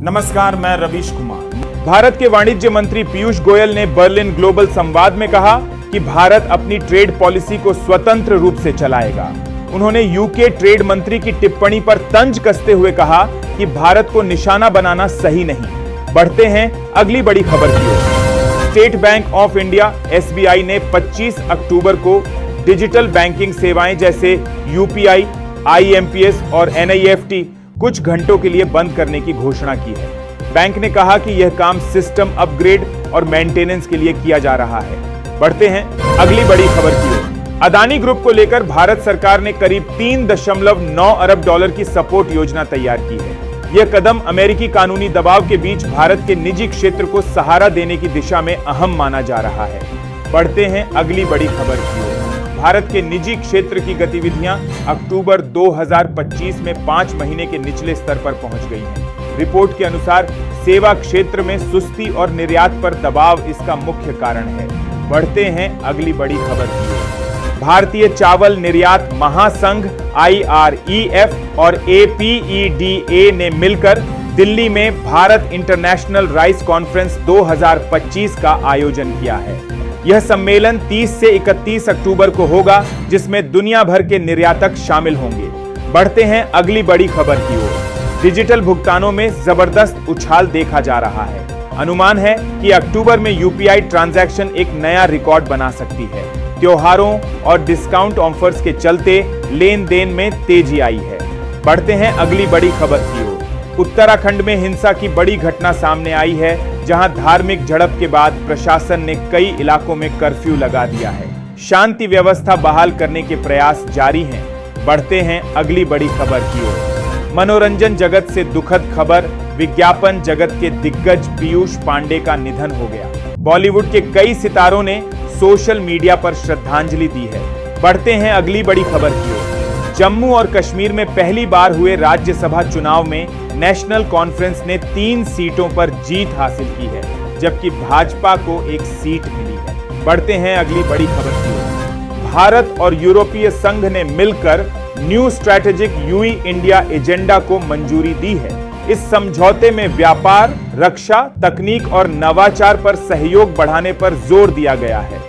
नमस्कार, मैं रवीश कुमार। भारत के वाणिज्य मंत्री पीयूष गोयल ने बर्लिन ग्लोबल संवाद में कहा कि भारत अपनी ट्रेड पॉलिसी को स्वतंत्र रूप से चलाएगा। उन्होंने यूके ट्रेड मंत्री की टिप्पणी पर तंज कसते हुए कहा कि भारत को निशाना बनाना सही नहीं। बढ़ते हैं अगली बड़ी खबर की ओर। State bank of India SBI ने 25 अक्टूबर को डिजिटल बैंकिंग सेवाएं जैसे यूपीआई, आईएमपीएस और एनईएफटी कुछ घंटों के लिए बंद करने की घोषणा की है। बैंक ने कहा कि यह काम सिस्टम अपग्रेड और मेंटेनेंस के लिए किया जा रहा है। बढ़ते हैं अगली बड़ी खबर की ओर। अदानी ग्रुप को लेकर भारत सरकार ने करीब 3.9 अरब डॉलर की सपोर्ट योजना तैयार की है। यह कदम अमेरिकी कानूनी दबाव के बीच भारत के निजी क्षेत्र को सहारा देने की दिशा में अहम माना जा रहा है। बढ़ते हैं अगली बड़ी खबर की ओर। भारत के निजी क्षेत्र की गतिविधियां अक्टूबर 2025 में 5 महीने के निचले स्तर पर पहुंच गई हैं। रिपोर्ट के अनुसार सेवा क्षेत्र में सुस्ती और निर्यात पर दबाव इसका मुख्य कारण है। बढ़ते हैं अगली बड़ी खबर की ओर। भारतीय चावल निर्यात महासंघ IREF और APEDA ने मिलकर दिल्ली में भारत इंटरनेशनल राइस कॉन्फ्रेंस 2025 का आयोजन किया है। यह सम्मेलन 30 से 31 अक्टूबर को होगा, जिसमें दुनिया भर के निर्यातक शामिल होंगे। बढ़ते हैं अगली बड़ी खबर की ओर। डिजिटल भुगतानों में जबरदस्त उछाल देखा जा रहा है। अनुमान है कि अक्टूबर में यूपीआई ट्रांजैक्शन एक नया रिकॉर्ड बना सकती है। त्योहारों और डिस्काउंट ऑफर्स के चलते लेन देन में तेजी आई है। बढ़ते हैं अगली बड़ी खबर की ओर। उत्तराखंड में हिंसा की बड़ी घटना सामने आई है, जहां धार्मिक झड़प के बाद प्रशासन ने कई इलाकों में कर्फ्यू लगा दिया है। शांति व्यवस्था बहाल करने के प्रयास जारी हैं। बढ़ते हैं अगली बड़ी खबर की ओर। मनोरंजन जगत से दुखद खबर। विज्ञापन जगत के दिग्गज पीयूष पांडे का निधन हो गया। बॉलीवुड के कई सितारों ने सोशल मीडिया पर श्रद्धांजलि दी है। बढ़ते हैं अगली बड़ी खबर की ओर। जम्मू और कश्मीर में पहली बार हुए राज्यसभा चुनाव में नेशनल कॉन्फ्रेंस ने 3 सीटों पर जीत हासिल की है, जबकि भाजपा को 1 सीट मिली है। बढ़ते हैं अगली बड़ी खबर की ओर। भारत और यूरोपीय संघ ने मिलकर new strategic EU India agenda को मंजूरी दी है। इस समझौते में व्यापार, रक्षा, तकनीक और नवाचार पर सहयोग बढ़ाने पर जोर दिया गया है।